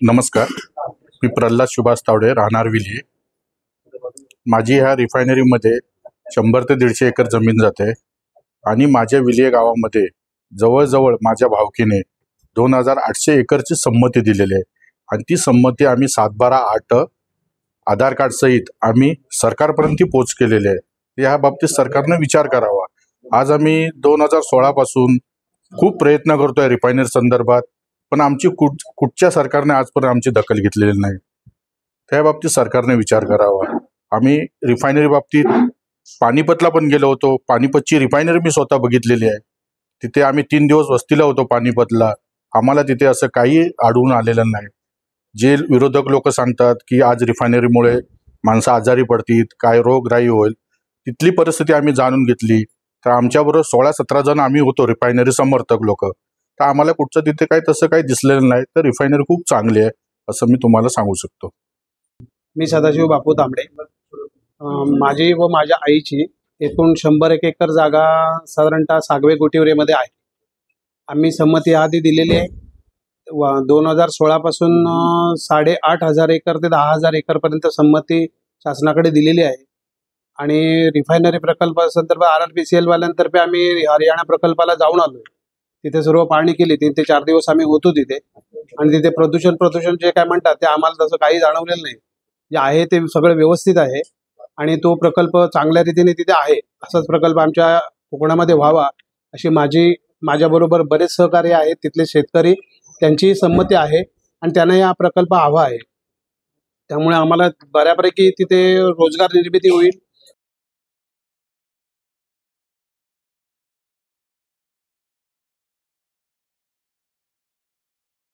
नमस्कार, मी प्रल्हाद सुभाष तावडे, राहणार विली। माझी ह्या रिफायनरीमध्ये 100 ते 150 एकर जमीन जाते आणि माझ्या विली गावामध्ये जवळजवळ माझ्या भावकीने 2800 एकरची संमती दिलेली आहे आणि ती संमती आम्ही 7/12/8 आधार कार्ड सहित आम्ही सरकारपर्यंत पोच केलेली आहे। या बाबतीत सरकारने विचार करावा। आज आम्ही 2016 पासून खूप प्रयत्न करतोय रिफायनरी संदर्भात, पण आमची कुठच्या सरकारने आजपर्यंत आमची दखल घेतलेली नाही। त्या बाबतीत सरकारने विचार करावा। आम्ही रिफायनरी बाबतीत पानिपतला पण गेलो होतो। पानिपतची रिफायनरी मी स्वतः बघितलेली आहे। तिथे आम्ही 3 दिवस वस्तीला होतो पानिपतला। आम्हाला तिथे असं काही आढळून आलेलं नाही। जे विरोधक लोक सांगतात की आज रिफायनरीमुळे माणसं आजारी पडतील, काय रोगराई होईल, तिथली परिस्थिती आम्ही जाणून घेतली। तर आमच्याबरोबर 16-17 जण आम्ही होतो रिफायनरी समर्थक लोक। तर आम्हाला कुठचं तिथे काही तसं काही दिसलेलं नाही। तर रिफायनरी खूप चांगली आहे असं मी तुम्हाला सांगू शकतो। मी सदाशिव बापू तांबडे। माझी व माझ्या आईची एकूण 100 एकर जागा साधारणतः सागवे गोटिवरेमध्ये आहे। आम्ही संमती आधी दिलेली आहे। 2016 पासून 8,500 एकर ते 10,000 एकर पर्यंत संमती शासनाकडे दिलेली आहे। आणि रिफायनरी प्रकल्पासंदर्भात RRPCL वाल्यांतर्फे आम्ही हरियाणा प्रकल्पाला जाऊन आलो। तिथे सर्व पाहणी केली। 3 ते 4 दिवस आम्ही होतो तिथे आणि तिथे प्रदूषण जे काय म्हणतात ते आम्हाला तसं काही जाणवलेलं नाही। जे आहे ते सगळं व्यवस्थित आहे आणि तो प्रकल्प चांगल्या रीतीने तिथे आहे। असाच प्रकल्प आमच्या कोकणामध्ये व्हावा अशी माझ्याबरोबर बरेच सहकारी आहेत। तिथले शेतकरी त्यांची संमती आहे आणि त्यांना हा प्रकल्प हवा आहे। त्यामुळे आम्हाला बऱ्यापैकी तिथे रोजगार निर्मिती होईल